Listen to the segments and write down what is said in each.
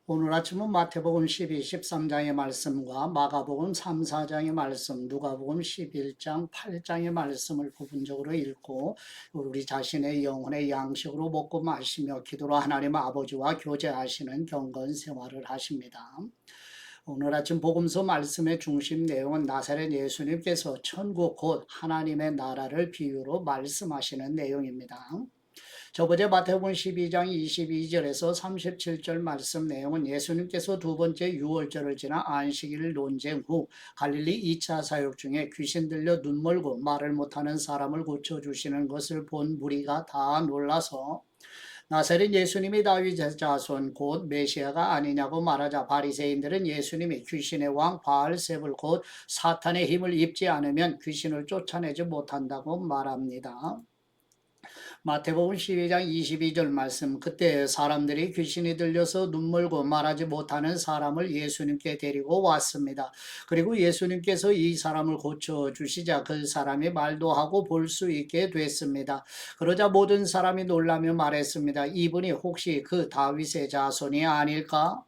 오늘 아침은 마태복음 12, 13장의 말씀과 마가복음 3, 4장의 말씀, 누가복음 11장, 8장의 말씀을 부분적으로 읽고 우리 자신의 영혼의 양식으로 먹고 마시며 기도로 하나님 아버지와 교제하시는 경건 생활을 하십니다. 오늘 아침 복음서 말씀의 중심 내용은 나사렛 예수님께서 천국 곧 하나님의 나라를 비유로 말씀하시는 내용입니다. 저번에 마태복음 12장 22절에서 37절 말씀 내용은 예수님께서 두 번째 유월절을 지나 안식일 논쟁 후 갈릴리 2차 사역 중에 귀신 들려 눈 멀고 말을 못하는 사람을 고쳐주시는 것을 본 무리가 다 놀라서 나사렛 예수님이 다윗 자손 곧 메시아가 아니냐고 말하자 바리새인들은 예수님이 귀신의 왕 바알세불 곧 사탄의 힘을 입지 않으면 귀신을 쫓아내지 못한다고 말합니다. 마태복음 12장 22절 말씀, 그때 사람들이 귀신이 들려서 눈멀고 말하지 못하는 사람을 예수님께 데리고 왔습니다. 그리고 예수님께서 이 사람을 고쳐주시자 그 사람이 말도 하고 볼 수 있게 됐습니다. 그러자 모든 사람이 놀라며 말했습니다. 이분이 혹시 그 다윗의 자손이 아닐까?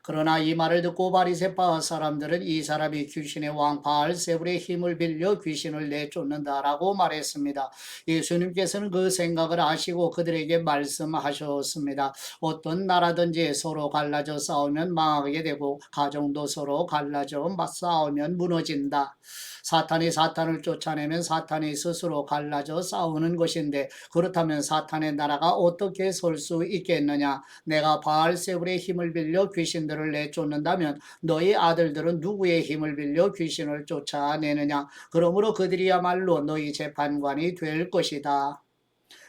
그러나 이 말을 듣고 바리새파 사람들은 이 사람이 귀신의 왕 바알세불의 힘을 빌려 귀신을 내쫓는다라고 말했습니다. 예수님께서는 그 생각을 아시고 그들에게 말씀하셨습니다. 어떤 나라든지 서로 갈라져 싸우면 망하게 되고 가정도 서로 갈라져 싸우면 무너진다. 사탄이 사탄을 쫓아내면 사탄이 스스로 갈라져 싸우는 것인데 그렇다면 사탄의 나라가 어떻게 설 수 있겠느냐? 내가 바알세불의 힘을 빌려 귀신들을 내쫓는다면 너희 아들들은 누구의 힘을 빌려 귀신을 쫓아내느냐? 그러므로 그들이야말로 너희 재판관이 될 것이다.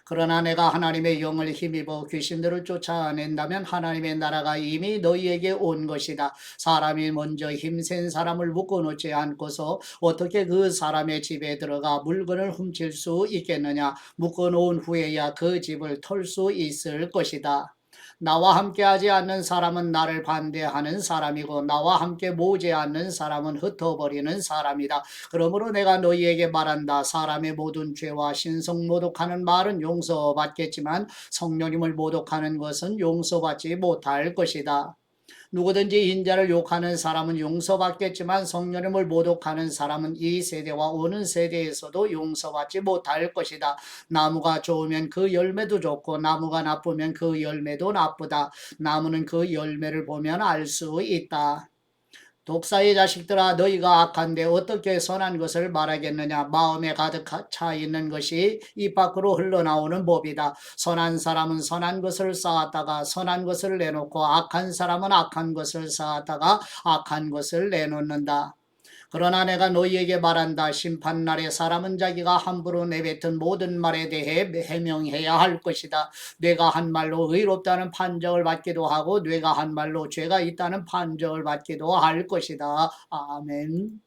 그러나 내가 하나님의 영을 힘입어 귀신들을 쫓아낸다면 하나님의 나라가 이미 너희에게 온 것이다. 사람이 먼저 힘센 사람을 묶어놓지 않고서 어떻게 그 사람의 집에 들어가 물건을 훔칠 수 있겠느냐? 묶어놓은 후에야 그 집을 털 수 있을 것이다. 나와 함께하지 않는 사람은 나를 반대하는 사람이고 나와 함께 모지 않는 사람은 흩어버리는 사람이다. 그러므로 내가 너희에게 말한다. 사람의 모든 죄와 신성 모독하는 말은 용서받겠지만 성령님을 모독하는 것은 용서받지 못할 것이다. 누구든지 인자를 욕하는 사람은 용서받겠지만 성령님을 모독하는 사람은 이 세대와 오는 세대에서도 용서받지 못할 것이다. 나무가 좋으면 그 열매도 좋고 나무가 나쁘면 그 열매도 나쁘다. 나무는 그 열매를 보면 알 수 있다. 독사의 자식들아 너희가 악한데 어떻게 선한 것을 말하겠느냐. 마음에 가득 차 있는 것이 입 밖으로 흘러나오는 법이다. 선한 사람은 선한 것을 쌓았다가 선한 것을 내놓고 악한 사람은 악한 것을 쌓았다가 악한 것을 내놓는다. 그러나 내가 너희에게 말한다. 심판날에 사람은 자기가 함부로 내뱉은 모든 말에 대해 해명해야 할 것이다. 뇌가 한 말로 의롭다는 판정을 받기도 하고 뇌가 한 말로 죄가 있다는 판정을 받기도 할 것이다. 아멘.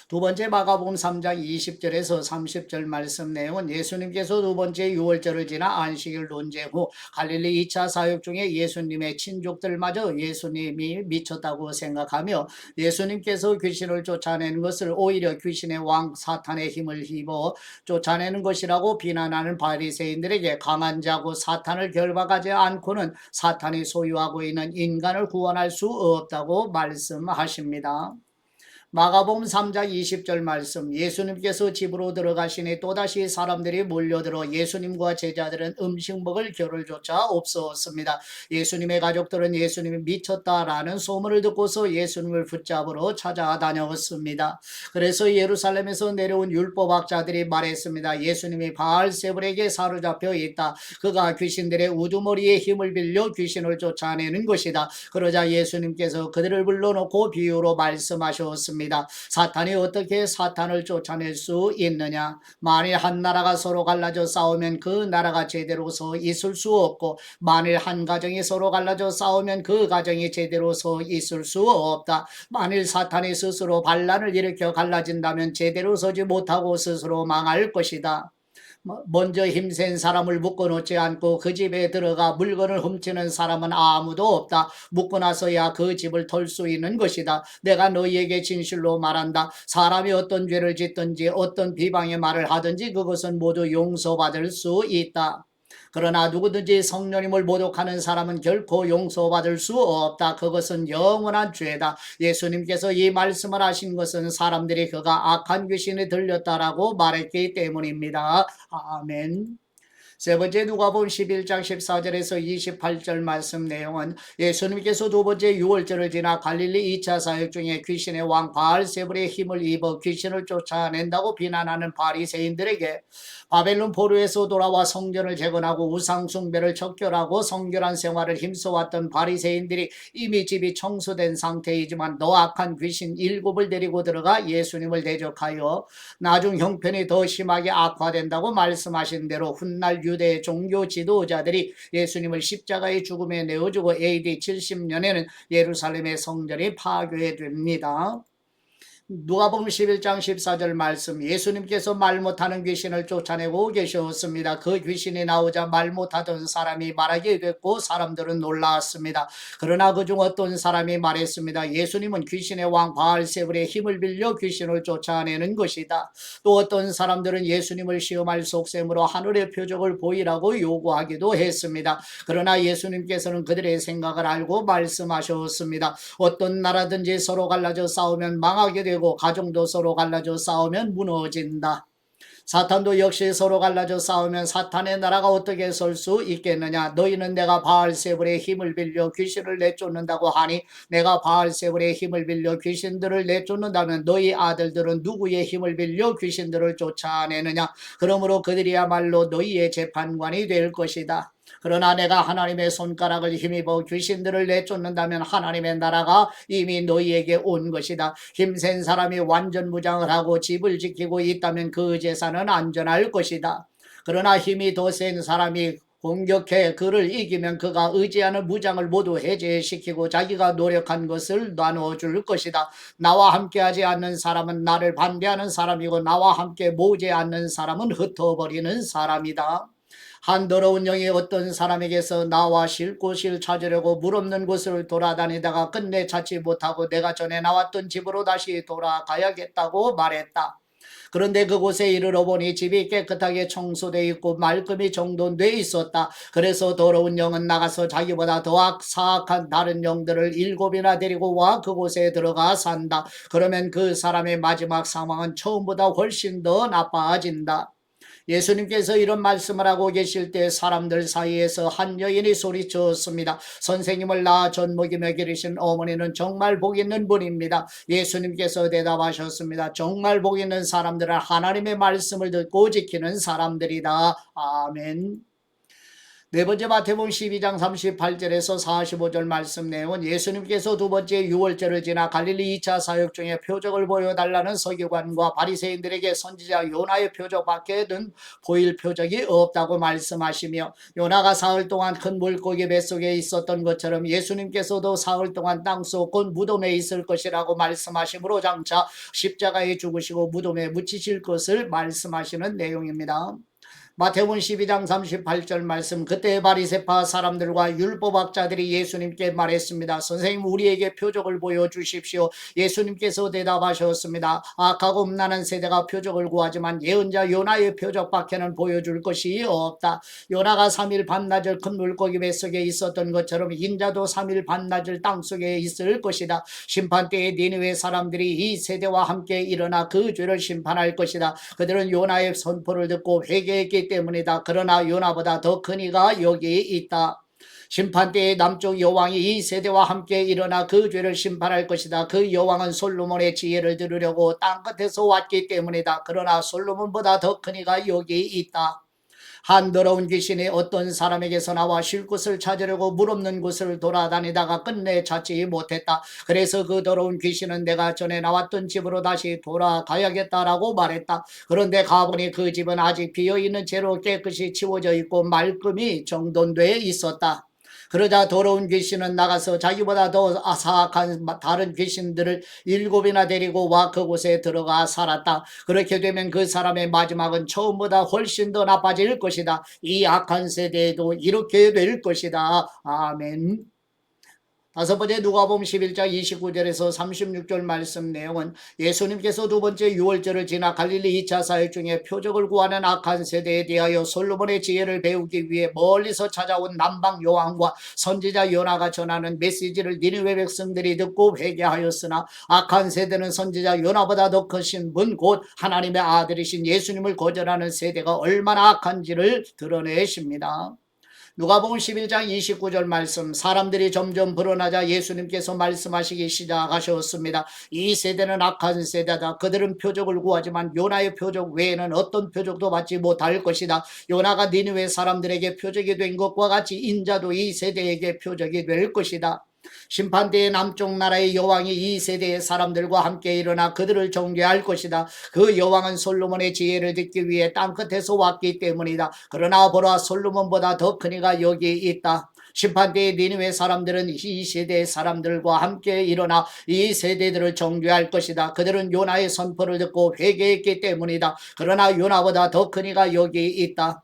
두 번째 마가복음 3장 20절에서 30절 말씀 내용은 예수님께서 두 번째 유월절을 지나 안식일 논쟁 후 갈릴리 2차 사역 중에 예수님의 친족들마저 예수님이 미쳤다고 생각하며 예수님께서 귀신을 쫓아내는 것을 오히려 귀신의 왕 사탄의 힘을 힘입어 쫓아내는 것이라고 비난하는 바리새인들에게 강한 자고 사탄을 결박하지 않고는 사탄이 소유하고 있는 인간을 구원할 수 없다고 말씀하십니다. 마가복음 3장 20절 말씀, 예수님께서 집으로 들어가시니 또다시 사람들이 몰려들어 예수님과 제자들은 음식 먹을 겨를조차 없었습니다. 예수님의 가족들은 예수님이 미쳤다라는 소문을 듣고서 예수님을 붙잡으러 찾아다녔습니다. 그래서 예루살렘에서 내려온 율법학자들이 말했습니다. 예수님이 바알세불에게 사로잡혀 있다. 그가 귀신들의 우두머리에 힘을 빌려 귀신을 쫓아내는 것이다. 그러자 예수님께서 그들을 불러놓고 비유로 말씀하셨습니다. 사탄이 어떻게 사탄을 쫓아낼 수 있느냐? 만일 한 나라가 서로 갈라져 싸우면 그 나라가 제대로 서 있을 수 없고 만일 한 가정이 서로 갈라져 싸우면 그 가정이 제대로 서 있을 수 없다. 만일 사탄이 스스로 반란을 일으켜 갈라진다면 제대로 서지 못하고 스스로 망할 것이다. 먼저 힘센 사람을 묶어놓지 않고 그 집에 들어가 물건을 훔치는 사람은 아무도 없다. 묶고 나서야 그 집을 털 수 있는 것이다. 내가 너희에게 진실로 말한다. 사람이 어떤 죄를 짓든지 어떤 비방의 말을 하든지 그것은 모두 용서받을 수 있다. 그러나 누구든지 성령님을 모독하는 사람은 결코 용서받을 수 없다. 그것은 영원한 죄다. 예수님께서 이 말씀을 하신 것은 사람들이 그가 악한 귀신이 들렸다라고 말했기 때문입니다. 아멘. 세 번째 누가복음 11장 14절에서 28절 말씀 내용은 예수님께서 두 번째 유월절을 지나 갈릴리 2차 사역 중에 귀신의 왕 바알세불의 힘을 입어 귀신을 쫓아낸다고 비난하는 바리새인들에게 바벨론 포로에서 돌아와 성전을 재건하고 우상 숭배를 척결하고 성결한 생활을 힘써왔던 바리새인들이 이미 집이 청소된 상태이지만 더 악한 귀신 7을 데리고 들어가 예수님을 대적하여 나중 형편이 더 심하게 악화된다고 말씀하신 대로 훗날 유대 종교 지도자들이 예수님을 십자가의 죽음에 내어주고 AD 70년에는 예루살렘의 성전이 파괴됩니다. 누가복음 11장 14절 말씀 예수님께서 말 못하는 귀신을 쫓아내고 계셨습니다. 그 귀신이 나오자 말 못하던 사람이 말하게 됐고 사람들은 놀라웠습니다. 그러나 그중 어떤 사람이 말했습니다. 예수님은 귀신의 왕 바알세불의 힘을 빌려 귀신을 쫓아내는 것이다. 또 어떤 사람들은 예수님을 시험할 속셈으로 하늘의 표적을 보이라고 요구하기도 했습니다. 그러나 예수님께서는 그들의 생각을 알고 말씀하셨습니다. 어떤 나라든지 서로 갈라져 싸우면 망하게 되고 가정도 서로 갈라져 싸우면 무너진다. 사탄도 역시 서로 갈라져 싸우면 사탄의 나라가 어떻게 설 수 있겠느냐. 너희는 내가 바알세불의 힘을 빌려 귀신을 내쫓는다고 하니 내가 바알세불의 힘을 빌려 귀신들을 내쫓는다면 너희 아들들은 누구의 힘을 빌려 귀신들을 쫓아내느냐. 그러므로 그들이야말로 너희의 재판관이 될 것이다. 그러나 내가 하나님의 손가락을 힘입어 귀신들을 내쫓는다면 하나님의 나라가 이미 너희에게 온 것이다. 힘센 사람이 완전 무장을 하고 집을 지키고 있다면 그 재산은 안전할 것이다. 그러나 힘이 더 센 사람이 공격해 그를 이기면 그가 의지하는 무장을 모두 해제시키고 자기가 노력한 것을 나눠줄 것이다. 나와 함께하지 않는 사람은 나를 반대하는 사람이고 나와 함께 모지 않는 사람은 흩어버리는 사람이다. 한 더러운 영이 어떤 사람에게서 나와 쉴 곳을 찾으려고 물 없는 곳을 돌아다니다가 끝내 찾지 못하고 내가 전에 나왔던 집으로 다시 돌아가야겠다고 말했다. 그런데 그곳에 이르러 보니 집이 깨끗하게 청소되어 있고 말끔히 정돈되어 있었다. 그래서 더러운 영은 나가서 자기보다 더 사악한 다른 영들을 7이나 데리고 와 그곳에 들어가 산다. 그러면 그 사람의 마지막 사망은 처음보다 훨씬 더 나빠진다. 예수님께서 이런 말씀을 하고 계실 때 사람들 사이에서 한 여인이 소리쳤습니다. 선생님을 낳아 젖 먹이며 기르신 어머니는 정말 복 있는 분입니다. 예수님께서 대답하셨습니다. 정말 복 있는 사람들은 하나님의 말씀을 듣고 지키는 사람들이다. 아멘. 네 번째 마태복음 12장 38절에서 45절 말씀 내용은 예수님께서 두 번째 유월절을 지나 갈릴리 2차 사역 중에 표적을 보여달라는 서기관과 바리새인들에게 선지자 요나의 표적밖에는 보일 표적이 없다고 말씀하시며 요나가 사흘 동안 큰 물고기 뱃속에 있었던 것처럼 예수님께서도 사흘 동안 땅속 곧 무덤에 있을 것이라고 말씀하심으로 장차 십자가에 죽으시고 무덤에 묻히실 것을 말씀하시는 내용입니다. 마태복음 12장 38절 말씀 그때 바리새파 사람들과 율법학자들이 예수님께 말했습니다. 선생님 우리에게 표적을 보여주십시오. 예수님께서 대답하셨습니다. 악하고 음란한 세대가 표적을 구하지만 예언자 요나의 표적밖에는 보여줄 것이 없다. 요나가 3일 밤낮을 큰 물고기 뱃속에 있었던 것처럼 인자도 3일 밤낮을 땅속에 있을 것이다. 심판때에 니느웨 사람들이 이 세대와 함께 일어나 그 죄를 심판할 것이다. 그들은 요나의 선포를 듣고 회개했기 때문이다. 그러나 요나보다 더 큰 이가 여기 있다. 심판때에 남쪽 여왕이 이 세대와 함께 일어나 그 죄를 심판할 것이다. 그 여왕은 솔로몬의 지혜를 들으려고 땅끝에서 왔기 때문이다. 그러나 솔로몬보다 더 큰 이가 여기 있다. 한 더러운 귀신이 어떤 사람에게서 나와 쉴 곳을 찾으려고 물 없는 곳을 돌아다니다가 끝내 찾지 못했다. 그래서 그 더러운 귀신은 내가 전에 나왔던 집으로 다시 돌아가야겠다라고 말했다. 그런데 가보니 그 집은 아직 비어있는 채로 깨끗이 치워져 있고 말끔히 정돈되어 있었다. 그러자 더러운 귀신은 나가서 자기보다 더 사악한 다른 귀신들을 7이나 데리고 와 그곳에 들어가 살았다. 그렇게 되면 그 사람의 마지막은 처음보다 훨씬 더 나빠질 것이다. 이 악한 세대에도 이렇게 될 것이다. 아멘. 다섯 번째 누가복음 11장 29절에서 36절 말씀 내용은 예수님께서 두 번째 유월절을 지나 갈릴리 2차 사역 중에 표적을 구하는 악한 세대에 대하여 솔로몬의 지혜를 배우기 위해 멀리서 찾아온 남방 요한과 선지자 요나가 전하는 메시지를 니느웨 백성들이 듣고 회개하였으나 악한 세대는 선지자 요나보다 더 크신 분 곧 하나님의 아들이신 예수님을 거절하는 세대가 얼마나 악한지를 드러내십니다. 누가복음 11장 29절 말씀, 사람들이 점점 불어나자 예수님께서 말씀하시기 시작하셨습니다. 이 세대는 악한 세대다. 그들은 표적을 구하지만 요나의 표적 외에는 어떤 표적도 받지 못할 것이다. 요나가 니느웨 사람들에게 표적이 된 것과 같이 인자도 이 세대에게 표적이 될 것이다. 심판대의 남쪽 나라의 여왕이 이 세대의 사람들과 함께 일어나 그들을 정죄할 것이다. 그 여왕은 솔로몬의 지혜를 듣기 위해 땅끝에서 왔기 때문이다. 그러나 보라, 솔로몬보다 더 큰 이가 여기 있다. 심판대의 니느웨 사람들은 이 세대의 사람들과 함께 일어나 이 세대들을 정죄할 것이다. 그들은 요나의 선포를 듣고 회개했기 때문이다. 그러나 요나보다 더 큰 이가 여기 있다.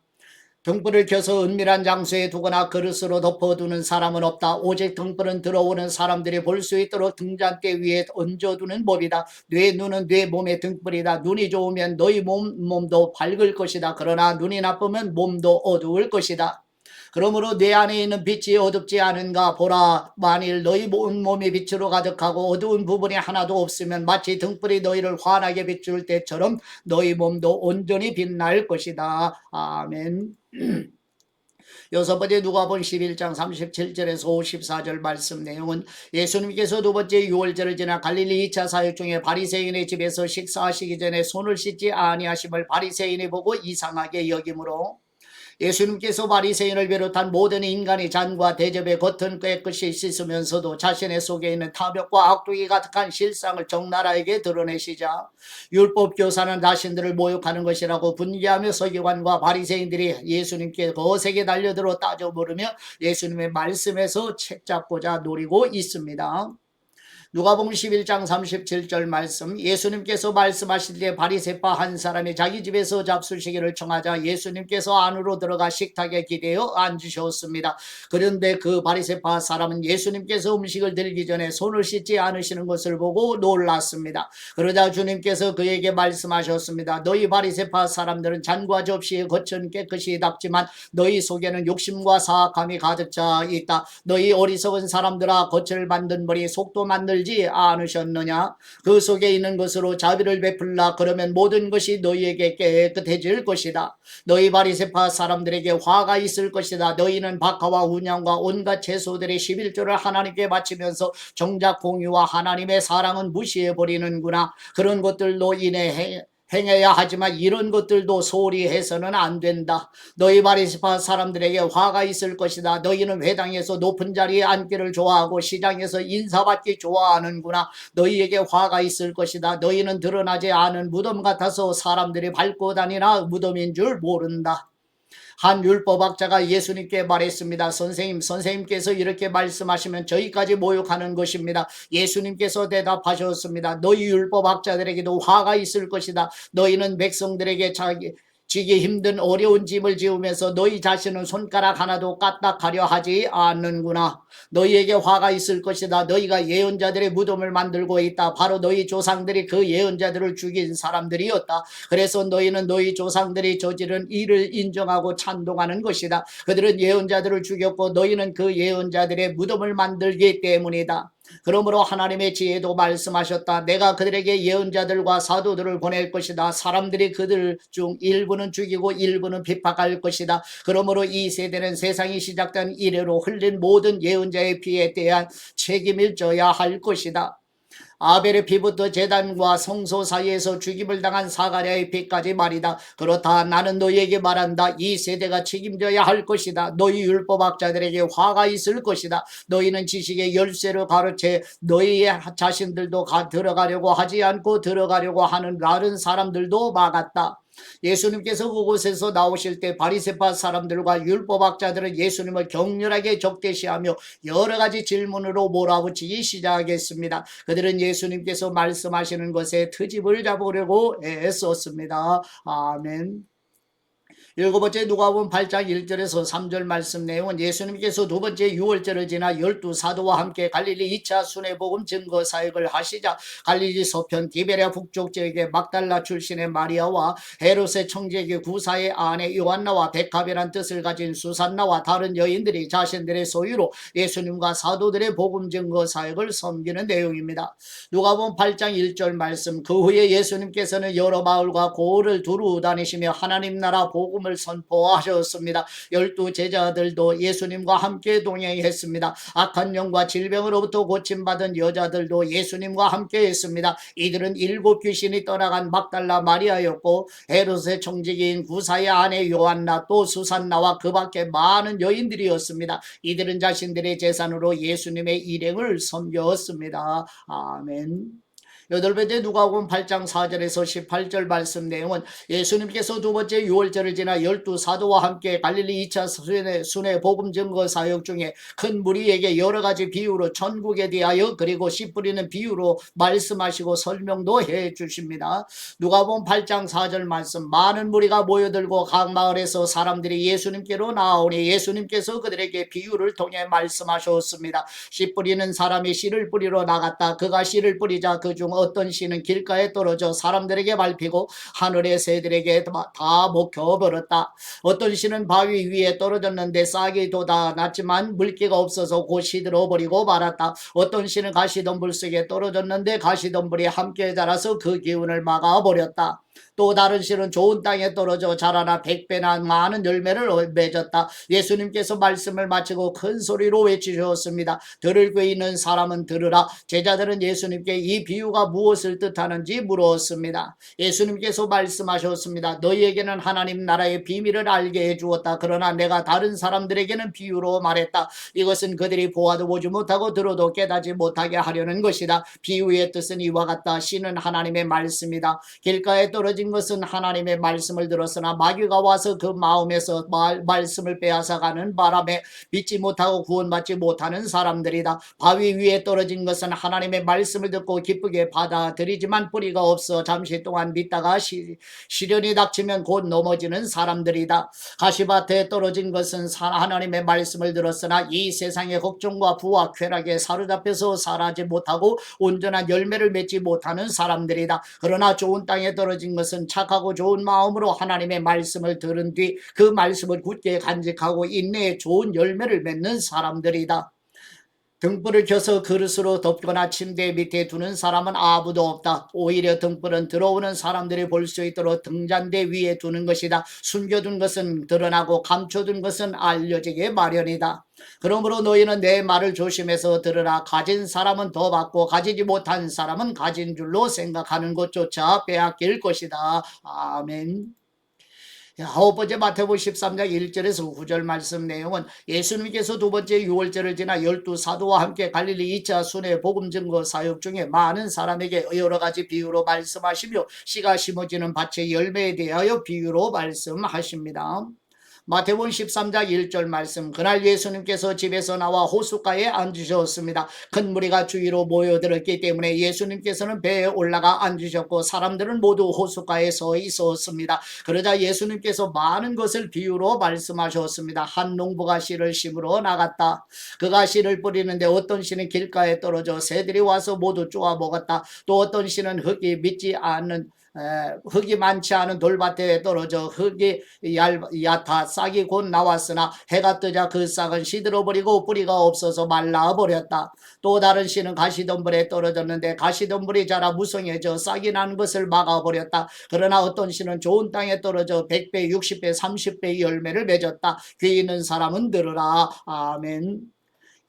등불을 켜서 은밀한 장소에 두거나 그릇으로 덮어두는 사람은 없다. 오직 등불은 들어오는 사람들이 볼 수 있도록 등잔대 위에 얹어두는 법이다. 내 눈은 내 몸의 등불이다. 눈이 좋으면 너희 몸도 밝을 것이다. 그러나 눈이 나쁘면 몸도 어두울 것이다. 그러므로 내 안에 있는 빛이 어둡지 않은가 보라. 만일 너희 몸이 빛으로 가득하고 어두운 부분이 하나도 없으면 마치 등불이 너희를 환하게 비출 때처럼 너희 몸도 온전히 빛날 것이다. 아멘. 여섯 번째 누가복음 11장 37절에서 54절 말씀 내용은 예수님께서 두 번째 유월절을 지나 갈릴리 2차 사역 중에 바리새인의 집에서 식사하시기 전에 손을 씻지 아니하심을 바리새인이 보고 이상하게 여기므로 예수님께서 바리새인을 비롯한 모든 인간의 잔과 대접의 겉은 깨끗이 씻으면서도 자신의 속에 있는 탐욕과 악독이 가득한 실상을 적나라하게 드러내시자 율법 교사는 자신들을 모욕하는 것이라고 분개하며 서기관과 바리새인들이 예수님께 거세게 달려들어 따져 물으며 예수님의 말씀에서 책잡고자 노리고 있습니다. 누가복음 11장 37절 말씀, 예수님께서 말씀하실 때 바리새파 한 사람이 자기 집에서 잡수시기를 청하자 예수님께서 안으로 들어가 식탁에 기대어 앉으셨습니다. 그런데 그 바리새파 사람은 예수님께서 음식을 들기 전에 손을 씻지 않으시는 것을 보고 놀랐습니다. 그러자 주님께서 그에게 말씀하셨습니다. 너희 바리새파 사람들은 잔과 접시의 겉은 깨끗이 닦지만 너희 속에는 욕심과 사악함이 가득 차 있다. 너희 어리석은 사람들아, 겉을 만든 머리 속도 만들지 않으셨느냐? 그 속에 있는 것으로 자비를 베풀라. 그러면 모든 것이 너희에게 깨끗해질 것이다. 너희 바리새파 사람들에게 화가 있을 것이다. 너희는 박하와 운양과 온갖 채소들의 11조를 하나님께 바치면서 정작 공의와 하나님의 사랑은 무시해버리는구나. 그런 것들로 인해 행해야 하지만 이런 것들도 소홀히 해서는 안 된다. 너희 바리새파 사람들에게 화가 있을 것이다. 너희는 회당에서 높은 자리에 앉기를 좋아하고 시장에서 인사받기 좋아하는구나. 너희에게 화가 있을 것이다. 너희는 드러나지 않은 무덤 같아서 사람들이 밟고 다니나 무덤인 줄 모른다. 한 율법학자가 예수님께 말했습니다. 선생님께서 이렇게 말씀하시면 저희까지 모욕하는 것입니다. 예수님께서 대답하셨습니다. 너희 율법학자들에게도 화가 있을 것이다. 너희는 백성들에게 지기 힘든 어려운 짐을 지우면서 너희 자신은 손가락 하나도 까딱하려 하지 않는구나. 너희에게 화가 있을 것이다. 너희가 예언자들의 무덤을 만들고 있다. 바로 너희 조상들이 그 예언자들을 죽인 사람들이었다. 그래서 너희는 너희 조상들이 저지른 일을 인정하고 찬동하는 것이다. 그들은 예언자들을 죽였고 너희는 그 예언자들의 무덤을 만들기 때문이다. 그러므로 하나님의 지혜도 말씀하셨다. 내가 그들에게 예언자들과 사도들을 보낼 것이다. 사람들이 그들 중 일부는 죽이고 일부는 핍박할 것이다. 그러므로 이 세대는 세상이 시작된 이래로 흘린 모든 예언자의 피에 대한 책임을 져야 할 것이다. 아벨의 피부터 제단과 성소 사이에서 죽임을 당한 사가랴의 피까지 말이다. 그렇다. 나는 너희에게 말한다. 이 세대가 책임져야 할 것이다. 너희 율법학자들에게 화가 있을 것이다. 너희는 지식의 열쇠를 가로채 너희의 자신들도 들어가려고 하지 않고 들어가려고 하는 다른 사람들도 막았다. 예수님께서 그곳에서 나오실 때 바리새파 사람들과 율법학자들은 예수님을 격렬하게 적대시하며 여러 가지 질문으로 몰아붙이기 시작했습니다. 그들은 예수님께서 말씀하시는 것에 트집을 잡으려고 애썼습니다. 아멘. 일곱 번째 누가복음 8장 1절에서 3절 말씀 내용은 예수님께서 두 번째 유월절을 지나 12사도와 함께 갈릴리 2차 순회복음 증거 사역을 하시자 갈릴리 서편 디베랴 북쪽 지역의 막달라 출신의 마리아와 헤롯의 청지기 구사의 아내 요한나와 백합이란 뜻을 가진 수산나와 다른 여인들이 자신들의 소유로 예수님과 사도들의 복음 증거 사역을 섬기는 내용입니다. 누가복음 8장 1절 말씀, 그 후에 예수님께서는 여러 마을과 고을을 두루 다니시며 하나님 나라 복음을 선포하셨습니다. 12 제자들도 예수님과 함께 동행했습니다. 악한 영과 질병으로부터 고침받은 여자들도 예수님과 함께 했습니다. 이들은 7 귀신이 떠나간 막달라 마리아였고 헤롯의 청지기인 구사의 아내 요한나 또 수산나와 그 밖에 많은 여인들이었습니다. 이들은 자신들의 재산으로 예수님의 일행을 섬겼습니다. 아멘. 여덟 번째 누가복음 8장 4절에서 18절 말씀 내용은 예수님께서 두 번째 유월절을 지나 12사도와 함께 갈릴리 2차 순회 복음 증거 사역 중에 큰 무리에게 여러 가지 비유로 천국에 대하여 그리고 씨 뿌리는 비유로 말씀하시고 설명도 해 주십니다. 누가복음 8장 4절 말씀, 많은 무리가 모여들고 각 마을에서 사람들이 예수님께로 나오니 예수님께서 그들에게 비유를 통해 말씀하셨습니다. 씨 뿌리는 사람이 씨를 뿌리러 나갔다. 그가 씨를 뿌리자 그중 어떤 씨는 길가에 떨어져 사람들에게 밟히고 하늘의 새들에게 다 먹혀버렸다. 어떤 씨는 바위 위에 떨어졌는데 싹이 돋아났지만 물기가 없어서 곧 시들어버리고 말았다. 어떤 씨는 가시덤불 속에 떨어졌는데 가시덤불이 함께 자라서 그 기운을 막아버렸다. 또 다른 씨는 좋은 땅에 떨어져 자라나 100배나 많은 열매를 맺었다. 예수님께서 말씀을 마치고 큰 소리로 외치셨습니다. 들을 귀 있는 사람은 들으라. 제자들은 예수님께 이 비유가 무엇을 뜻하는지 물었습니다. 예수님께서 말씀하셨습니다. 너희에게는 하나님 나라의 비밀을 알게 해주었다. 그러나 내가 다른 사람들에게는 비유로 말했다. 이것은 그들이 보아도 보지 못하고 들어도 깨닫지 못하게 하려는 것이다. 비유의 뜻은 이와 같다. 씨는 하나님의 말씀이다. 길가에 떨어진 것은 하나님의 말씀을 들었으나 마귀가 와서 그 마음에서 말씀을 빼앗아가는 바람에 믿지 못하고 구원받지 못하는 사람들이다. 바위 위에 떨어진 것은 하나님의 말씀을 듣고 기쁘게 받아들이지만 뿌리가 없어 잠시 동안 믿다가 시련이 닥치면 곧 넘어지는 사람들이다. 가시밭에 떨어진 것은 하나님의 말씀을 들었으나 이 세상의 걱정과 부와 쾌락에 사로잡혀서 살아지 못하고 온전한 열매를 맺지 못하는 사람들이다. 그러나 좋은 땅에 떨어진 것은 착하고 좋은 마음으로 하나님의 말씀을 들은 뒤 그 말씀을 굳게 간직하고 인내에 좋은 열매를 맺는 사람들이다. 등불을 켜서 그릇으로 덮거나 침대 밑에 두는 사람은 아무도 없다. 오히려 등불은 들어오는 사람들이 볼 수 있도록 등잔대 위에 두는 것이다. 숨겨둔 것은 드러나고 감춰둔 것은 알려지게 마련이다. 그러므로 너희는 내 말을 조심해서 들으라. 가진 사람은 더 받고 가지지 못한 사람은 가진 줄로 생각하는 것조차 빼앗길 것이다. 아멘. 아홉 번째 마태복음 13장 1절에서 9절 말씀 내용은 예수님께서 두 번째 유월절을 지나 12사도와 함께 갈릴리 2차 순회 복음 증거 사역 중에 많은 사람에게 여러 가지 비유로 말씀하시며 씨가 심어지는 밭의 열매에 대하여 비유로 말씀하십니다. 마태복음 13장 1절 말씀, 그날 예수님께서 집에서 나와 호숫가에 앉으셨습니다. 큰 무리가 주위로 모여들었기 때문에 예수님께서는 배에 올라가 앉으셨고 사람들은 모두 호숫가에 서 있었습니다. 그러자 예수님께서 많은 것을 비유로 말씀하셨습니다. 한 농부가 씨를 심으러 나갔다. 그가 씨를 뿌리는데 어떤 씨는 길가에 떨어져 새들이 와서 모두 쪼아 먹었다. 또 어떤 씨는 흙이 많지 않은 돌밭에 떨어져 흙이 얕아 싹이 곧 나왔으나 해가 뜨자 그 싹은 시들어버리고 뿌리가 없어서 말라버렸다. 또 다른 씨는 가시덤불에 떨어졌는데 가시덤불이 자라 무성해져 싹이 나는 것을 막아버렸다. 그러나 어떤 씨는 좋은 땅에 떨어져 100배, 60배, 30배의 열매를 맺었다. 귀 있는 사람은 들으라. 아멘.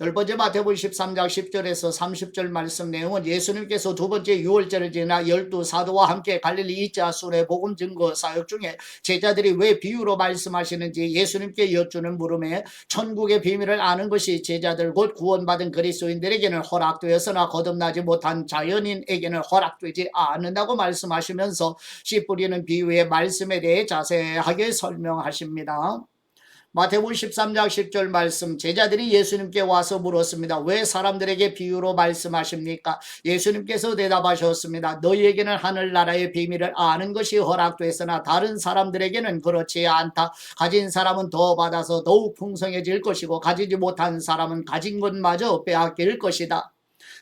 열 번째 마태복음 13장 10절에서 30절 말씀 내용은 예수님께서 두 번째 유월절을 지나 12사도와 함께 갈릴리 2차 순회 복음 증거 사역 중에 제자들이 왜 비유로 말씀하시는지 예수님께 여쭈는 물음에 천국의 비밀을 아는 것이 제자들 곧 구원받은 그리스도인들에게는 허락되었으나 거듭나지 못한 자연인에게는 허락되지 않는다고 말씀하시면서 씨 뿌리는 비유의 말씀에 대해 자세하게 설명하십니다. 마태복음 13장 10절 말씀, 제자들이 예수님께 와서 물었습니다. 왜 사람들에게 비유로 말씀하십니까? 예수님께서 대답하셨습니다. 너희에게는 하늘나라의 비밀을 아는 것이 허락됐으나 다른 사람들에게는 그렇지 않다. 가진 사람은 더 받아서 더욱 풍성해질 것이고 가지지 못한 사람은 가진 것마저 빼앗길 것이다.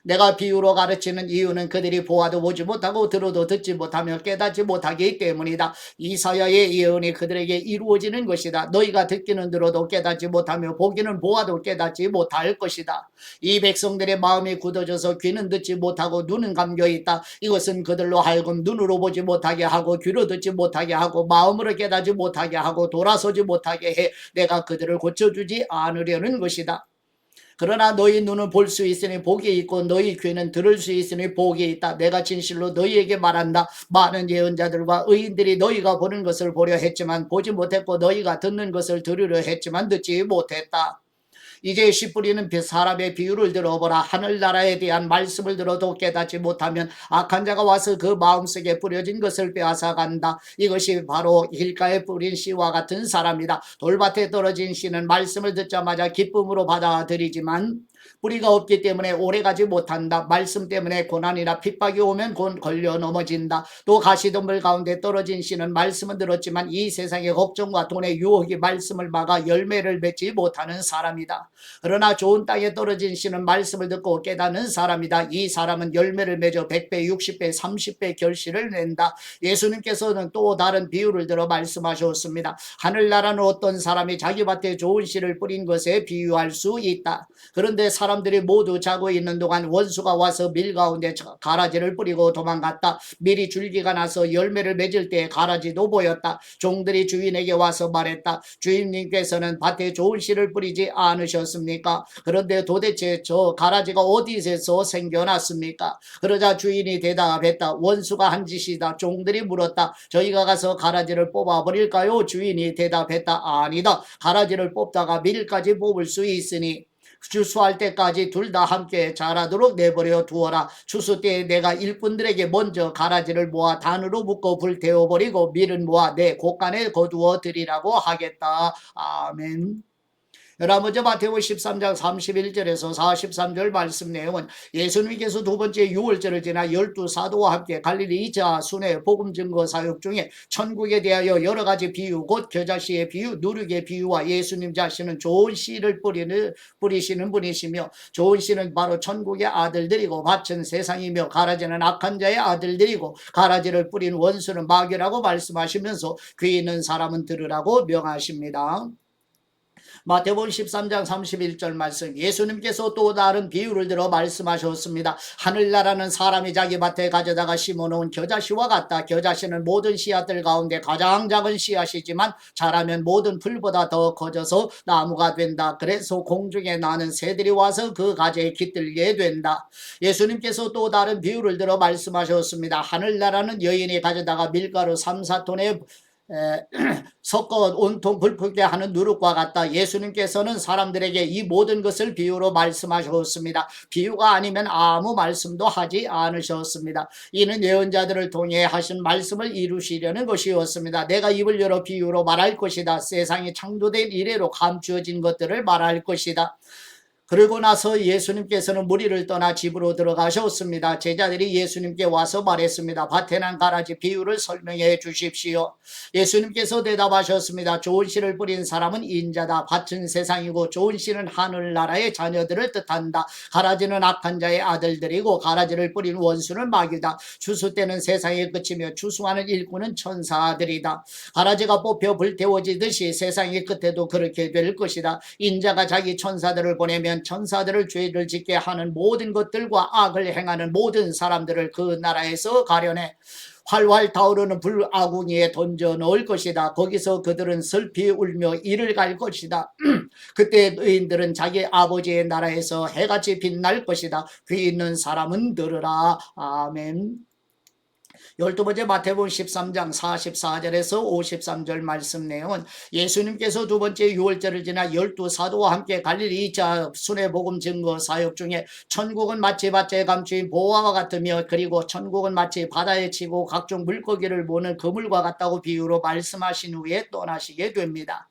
내가 비유로 가르치는 이유는 그들이 보아도 보지 못하고 들어도 듣지 못하며 깨닫지 못하기 때문이다. 이사야의 예언이 그들에게 이루어지는 것이다. 너희가 듣기는 들어도 깨닫지 못하며 보기는 보아도 깨닫지 못할 것이다. 이 백성들의 마음이 굳어져서 귀는 듣지 못하고 눈은 감겨 있다. 이것은 그들로 하여금 눈으로 보지 못하게 하고 귀로 듣지 못하게 하고 마음으로 깨닫지 못하게 하고 돌아서지 못하게 해 내가 그들을 고쳐주지 않으려는 것이다. 그러나 너희 눈은 볼 수 있으니 복이 있고 너희 귀는 들을 수 있으니 복이 있다. 내가 진실로 너희에게 말한다. 많은 예언자들과 의인들이 너희가 보는 것을 보려 했지만 보지 못했고 너희가 듣는 것을 들으려 했지만 듣지 못했다. 이제 씨 뿌리는 사람의 비유를 들어보라. 하늘나라에 대한 말씀을 들어도 깨닫지 못하면 악한 자가 와서 그 마음속에 뿌려진 것을 빼앗아 간다. 이것이 바로 길가에 뿌린 씨와 같은 사람이다. 돌밭에 떨어진 씨는 말씀을 듣자마자 기쁨으로 받아들이지만 뿌리가 없기 때문에 오래가지 못한다. 말씀 때문에 고난이나 핍박이 오면 곧 걸려 넘어진다. 또 가시덤불 가운데 떨어진 씨는 말씀은 들었지만 이 세상의 걱정과 돈의 유혹이 말씀을 막아 열매를 맺지 못하는 사람이다. 그러나 좋은 땅에 떨어진 씨는 말씀을 듣고 깨닫는 사람이다. 이 사람은 열매를 맺어 100배, 60배, 30배 결실을 낸다. 예수님께서는 또 다른 비유를 들어 말씀하셨습니다. 하늘나라는 어떤 사람이 자기 밭에 좋은 씨를 뿌린 것에 비유할 수 있다. 그런데 사람들이 모두 자고 있는 동안 원수가 와서 밀 가운데 가라지를 뿌리고 도망갔다. 밀이 줄기가 나서 열매를 맺을 때 가라지도 보였다. 종들이 주인에게 와서 말했다. 주인님께서는 밭에 좋은 씨를 뿌리지 않으셨습니까? 그런데 도대체 저 가라지가 어디서 생겨났습니까? 그러자 주인이 대답했다. 원수가 한 짓이다. 종들이 물었다. 저희가 가서 가라지를 뽑아버릴까요? 주인이 대답했다. 아니다. 가라지를 뽑다가 밀까지 뽑을 수 있으니 추수할 때까지 둘 다 함께 자라도록 내버려 두어라. 추수 때에 내가 일꾼들에게 먼저 가라지를 모아 단으로 묶어 불태워버리고 밀은 모아 내 곳간에 거두어 드리라고 하겠다. 아멘. 여러분, 마태복음 13장 31절에서 43절 말씀 내용은 예수님께서 두 번째 유월절을 지나 12사도와 함께 갈릴리 이자 순회 복음 증거 사역 중에 천국에 대하여 여러 가지 비유, 곧 겨자씨의 비유, 누룩의 비유와 예수님 자신은 좋은 씨를 뿌리시는 분이시며 좋은 씨는 바로 천국의 아들들이고 밭은 세상이며 가라지는 악한 자의 아들들이고 가라지를 뿌린 원수는 마귀라고 말씀하시면서 귀 있는 사람은 들으라고 명하십니다. 마태복음 13장 31절 말씀, 예수님께서 또 다른 비유를 들어 말씀하셨습니다. 하늘나라는 사람이 자기 밭에 가져다가 심어놓은 겨자씨와 같다. 겨자씨는 모든 씨앗들 가운데 가장 작은 씨앗이지만 자라면 모든 풀보다 더 커져서 나무가 된다. 그래서 공중에 나는 새들이 와서 그 가지에 깃들게 된다. 예수님께서 또 다른 비유를 들어 말씀하셨습니다. 하늘나라는 여인이 가져다가 밀가루 3, 4톤의 섞어 온통 불풀게 하는 누룩과 같다. 예수님께서는 사람들에게 이 모든 것을 비유로 말씀하셨습니다. 비유가 아니면 아무 말씀도 하지 않으셨습니다. 이는 예언자들을 통해 하신 말씀을 이루시려는 것이었습니다. 내가 입을 열어 비유로 말할 것이다. 세상이 창조된 이래로 감추어진 것들을 말할 것이다. 그러고 나서 예수님께서는 무리를 떠나 집으로 들어가셨습니다. 제자들이 예수님께 와서 말했습니다. 밭에 난 가라지 비유를 설명해 주십시오. 예수님께서 대답하셨습니다. 좋은 씨를 뿌린 사람은 인자다. 밭은 세상이고 좋은 씨는 하늘나라의 자녀들을 뜻한다. 가라지는 악한 자의 아들들이고 가라지를 뿌린 원수는 마귀다. 추수 때는 세상이 끝이며 추수하는 일꾼은 천사들이다. 가라지가 뽑혀 불태워지듯이 세상의 끝에도 그렇게 될 것이다. 인자가 자기 천사들을 보내면 천사들을 죄를 짓게 하는 모든 것들과 악을 행하는 모든 사람들을 그 나라에서 가려내 활활 타오르는 불아궁이에 던져 넣을 것이다. 거기서 그들은 슬피 울며 이를 갈 것이다. 그때 의인들은 자기 아버지의 나라에서 해같이 빛날 것이다. 귀 있는 사람은 들으라. 아멘. 12번째 마태복음 13장 44절에서 53절 말씀 내용은 예수님께서 두 번째 유월절을 지나 12사도와 함께 갈릴리 이자 순회 복음 증거 사역 중에 천국은 마치 밭에 감추인 보화와 같으며 그리고 천국은 마치 바다에 치고 각종 물고기를 모는 그물과 같다고 비유로 말씀하신 후에 떠나시게 됩니다.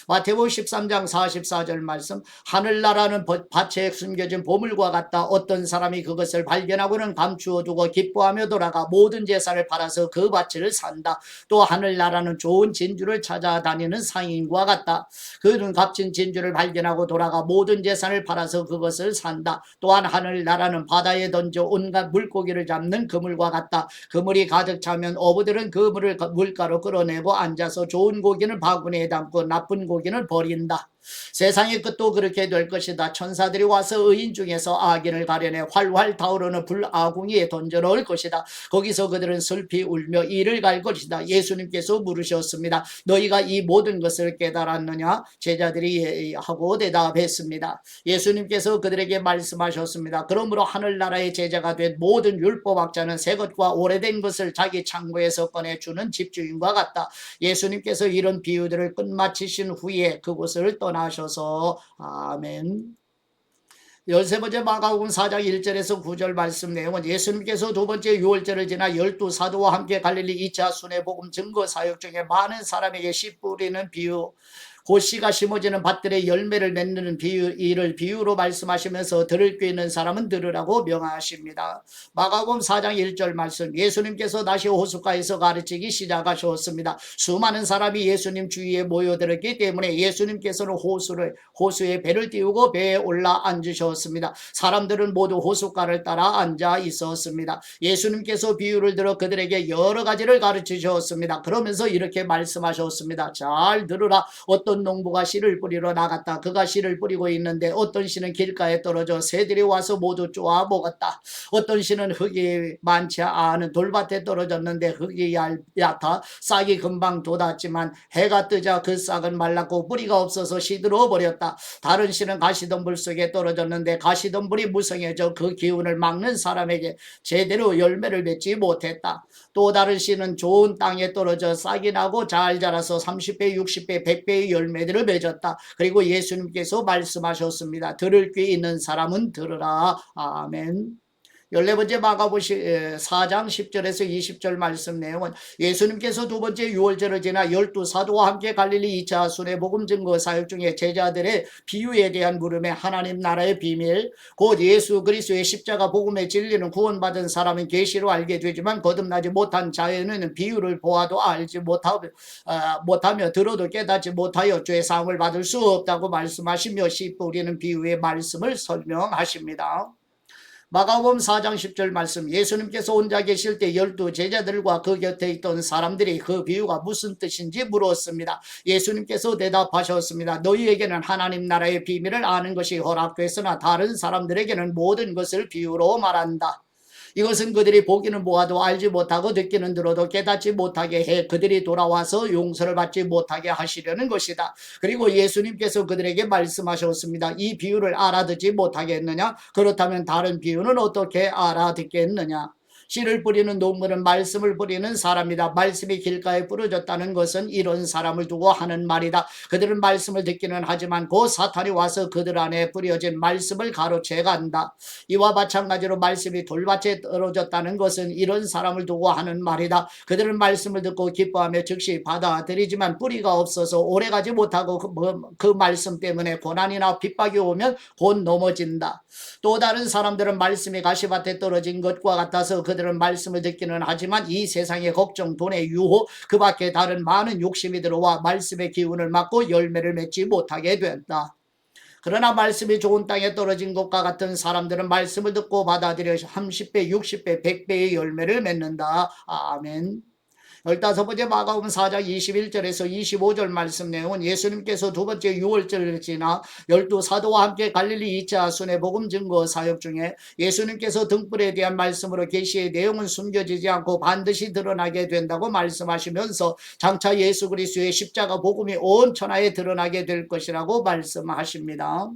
마태복음 13장 44절 말씀, 하늘나라는 밭에 숨겨진 보물과 같다. 어떤 사람이 그것을 발견하고는 감추어 두고 기뻐하며 돌아가 모든 재산을 팔아서 그 밭을 산다. 또 하늘나라는 좋은 진주를 찾아다니는 상인과 같다. 그는 값진 진주를 발견하고 돌아가 모든 재산을 팔아서 그것을 산다. 또한 하늘나라는 바다에 던져 온갖 물고기를 잡는 그물과 같다. 그물이 가득 차면 어부들은 그 물을 물가로 끌어내고 앉아서 좋은 고기는 바구니에 담고 나쁜 고기는 버린다. 세상의 끝도 그렇게 될 것이다. 천사들이 와서 의인 중에서 악인을 가려내 활활 타오르는 불아궁이에 던져 넣을 것이다. 거기서 그들은 슬피 울며 이를 갈 것이다. 예수님께서 물으셨습니다. 너희가 이 모든 것을 깨달았느냐? 제자들이 하고 대답했습니다. 예수님께서 그들에게 말씀하셨습니다. 그러므로 하늘나라의 제자가 된 모든 율법학자는 새 것과 오래된 것을 자기 창고에서 꺼내주는 집주인과 같다. 예수님께서 이런 비유들을 끝마치신 후에 그곳을 떠나셔서 아멘. 13번째 마가복음 4장 1절에서 9절 말씀 내용은 예수님께서 두 번째 유월절을 지나 12사도와 함께 갈릴리 2차 순회복음 증거 사역 중에 많은 사람에게 씨 뿌리는 비유, 곧 씨가 심어지는 밭들의 열매를 맺는 이를 비유로 말씀하시면서 들을 귀 있는 사람은 들으라고 명하십니다. 마가복음 4장 1절 말씀, 예수님께서 다시 호숫가에서 가르치기 시작하셨습니다. 수많은 사람이 예수님 주위에 모여들었기 때문에 예수님께서는 호수에 배를 띄우고 배에 올라 앉으셨습니다. 사람들은 모두 호숫가를 따라 앉아 있었습니다. 예수님께서 비유를 들어 그들에게 여러 가지를 가르치셨습니다. 그러면서 이렇게 말씀하셨습니다. 잘 들으라. 어떤 농부가 씨를 뿌리러 나갔다. 그가 씨를 뿌리고 있는데 어떤 씨는 길가에 떨어져 새들이 와서 모두 쪼아 먹었다. 어떤 씨는 흙이 많지 않은 돌밭에 떨어졌는데 흙이 얕아 싹이 금방 돋았지만 해가 뜨자 그 싹은 말랐고 뿌리가 없어서 시들어 버렸다. 다른 씨는 가시덤불 속에 떨어졌는데 가시덤불이 무성해져 그 기운을 막는 사람에게 제대로 열매를 맺지 못했다. 또 다른 씨는 좋은 땅에 떨어져 싹이 나고 잘 자라서 30배, 60배, 100배의 열매들을 맺었다. 그리고 예수님께서 말씀하셨습니다. 들을 귀 있는 사람은 들으라. 아멘. 14번째 마가복음 4장 10절에서 20절 말씀 내용은 예수님께서 두 번째 유월절을 지나 12사도와 함께 갈릴리 2차 순회복음 증거 사역 중에 제자들의 비유에 대한 물음에 하나님 나라의 비밀, 곧 예수 그리스도의 십자가 복음의 진리는 구원받은 사람은 계시로 알게 되지만 거듭나지 못한 자에는 비유를 보아도 알지 못하며 들어도 깨닫지 못하여 죄 사함을 받을 수 없다고 말씀하시며 씨 뿌리는 비유의 말씀을 설명하십니다. 마가복음 4장 10절 말씀, 예수님께서 혼자 계실 때 12 제자들과 그 곁에 있던 사람들이 그 비유가 무슨 뜻인지 물었습니다. 예수님께서 대답하셨습니다. 너희에게는 하나님 나라의 비밀을 아는 것이 허락됐으나 다른 사람들에게는 모든 것을 비유로 말한다. 이것은 그들이 보기는 보아도 알지 못하고 듣기는 들어도 깨닫지 못하게 해 그들이 돌아와서 용서를 받지 못하게 하시려는 것이다. 그리고 예수님께서 그들에게 말씀하셨습니다. 이 비유를 알아듣지 못하겠느냐? 그렇다면 다른 비유는 어떻게 알아듣겠느냐? 씨를 뿌리는 농부는 말씀을 뿌리는 사람이다. 말씀이 길가에 뿌려졌다는 것은 이런 사람을 두고 하는 말이다. 그들은 말씀을 듣기는 하지만 곧 사탄이 와서 그들 안에 뿌려진 말씀을 가로채 간다. 이와 마찬가지로 말씀이 돌밭에 떨어졌다는 것은 이런 사람을 두고 하는 말이다. 그들은 말씀을 듣고 기뻐하며 즉시 받아들이지만 뿌리가 없어서 오래가지 못하고 그 말씀 때문에 고난이나 핍박이 오면 곧 넘어진다. 또 다른 사람들은 말씀이 가시밭에 떨어진 것과 같아서 그들은 말씀을 듣기는 하지만 이 세상의 걱정, 돈의 유혹, 그 밖에 다른 많은 욕심이 들어와 말씀의 기운을 막고 열매를 맺지 못하게 된다. 그러나 말씀이 좋은 땅에 떨어진 것과 같은 사람들은 말씀을 듣고 받아들여 30배, 60배, 100배의 열매를 맺는다. 아멘. 15번째 마가복음 4장 21절에서 25절 말씀 내용은 예수님께서 두 번째 유월절을 지나 12사도와 함께 갈릴리 2차 순회복음 증거 사역 중에 예수님께서 등불에 대한 말씀으로 계시의 내용은 숨겨지지 않고 반드시 드러나게 된다고 말씀하시면서 장차 예수 그리스도의 십자가 복음이 온 천하에 드러나게 될 것이라고 말씀하십니다.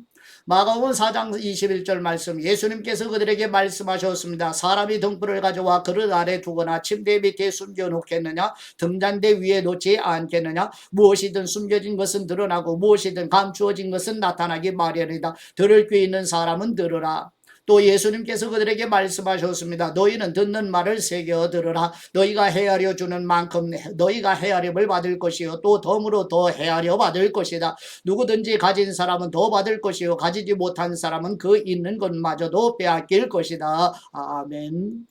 마가복음 4장 21절 말씀, 예수님께서 그들에게 말씀하셨습니다. 사람이 등불을 가져와 그릇 아래 두거나 침대 밑에 숨겨놓겠느냐? 등잔대 위에 놓지 않겠느냐? 무엇이든 숨겨진 것은 드러나고 무엇이든 감추어진 것은 나타나기 마련이다. 들을 귀 있는 사람은 들으라. 또 예수님께서 그들에게 말씀하셨습니다. 너희는 듣는 말을 새겨 들으라. 너희가 헤아려 주는 만큼 너희가 헤아림을 받을 것이요 또 덤으로 더 헤아려 받을 것이다. 누구든지 가진 사람은 더 받을 것이요 가지지 못한 사람은 그 있는 것마저도 빼앗길 것이다. 아멘.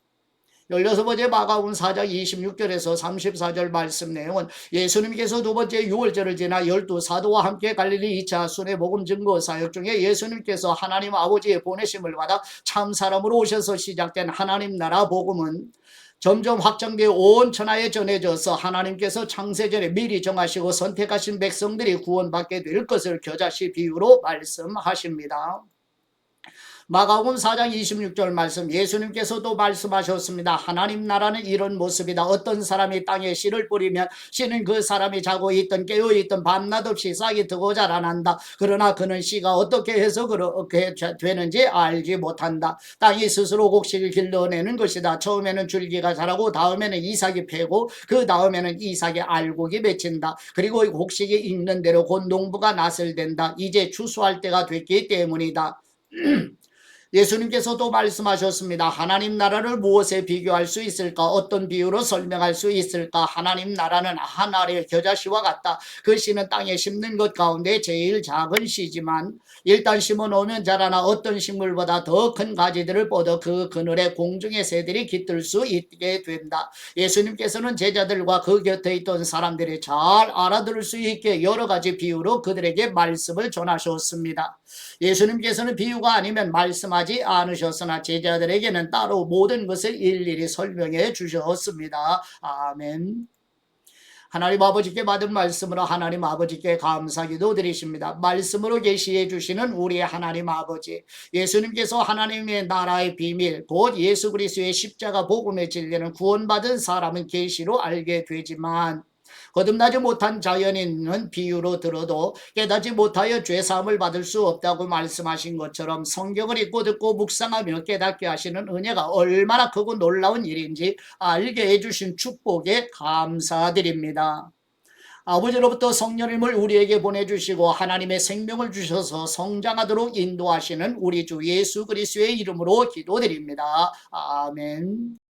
16번째 마가복음 4장 26절에서 34절 말씀 내용은 예수님께서 두 번째 유월절을 지나 12사도와 함께 갈릴리 2차 순회복음 증거 사역 중에 예수님께서 하나님 아버지의 보내심을 받아 참사람으로 오셔서 시작된 하나님 나라 복음은 점점 확장되어 온 천하에 전해져서 하나님께서 창세전에 미리 정하시고 선택하신 백성들이 구원받게 될 것을 겨자씨 비유로 말씀하십니다. 마가복음 4장 26절 말씀 예수님께서도 말씀하셨습니다. 하나님 나라는 이런 모습이다. 어떤 사람이 땅에 씨를 뿌리면 씨는 그 사람이 자고 있던 깨어있던 밤낮 없이 싹이 트고 자라난다. 그러나 그는 씨가 어떻게 해서 그렇게 되는지 알지 못한다. 땅이 스스로 곡식을 길러내는 것이다. 처음에는 줄기가 자라고 다음에는 이삭이 패고 그 다음에는 이삭의 알곡이 맺힌다. 그리고 곡식이 익는 대로 곧 농부가 낫을 댄다. 이제 추수할 때가 됐기 때문이다. 예수님께서도 말씀하셨습니다. 하나님 나라를 무엇에 비교할 수 있을까? 어떤 비유로 설명할 수 있을까? 하나님 나라는 한 알의 겨자씨와 같다. 그 씨는 땅에 심는 것 가운데 제일 작은 씨지만 일단 심어놓으면 자라나 어떤 식물보다 더 큰 가지들을 뻗어 그 그늘에 공중의 새들이 깃들 수 있게 된다. 예수님께서는 제자들과 그 곁에 있던 사람들이 잘 알아들을 수 있게 여러 가지 비유로 그들에게 말씀을 전하셨습니다. 예수님께서는 비유가 아니면 말씀하지 않으셨으나 제자들에게는 따로 모든 것을 일일이 설명해 주셨습니다. 아멘. 하나님 아버지께 받은 말씀으로 하나님 아버지께 감사기도 드리십니다. 말씀으로 계시해 주시는 우리의 하나님 아버지, 예수님께서 하나님의 나라의 비밀 곧 예수 그리스도의 십자가 복음의 진리는 구원받은 사람은 계시로 알게 되지만 거듭나지 못한 자연인은 비유로 들어도 깨닫지 못하여 죄사함을 받을 수 없다고 말씀하신 것처럼 성경을 읽고 듣고 묵상하며 깨닫게 하시는 은혜가 얼마나 크고 놀라운 일인지 알게 해주신 축복에 감사드립니다. 아버지로부터 성령님을 우리에게 보내주시고 하나님의 생명을 주셔서 성장하도록 인도하시는 우리 주 예수 그리스도의 이름으로 기도드립니다. 아멘.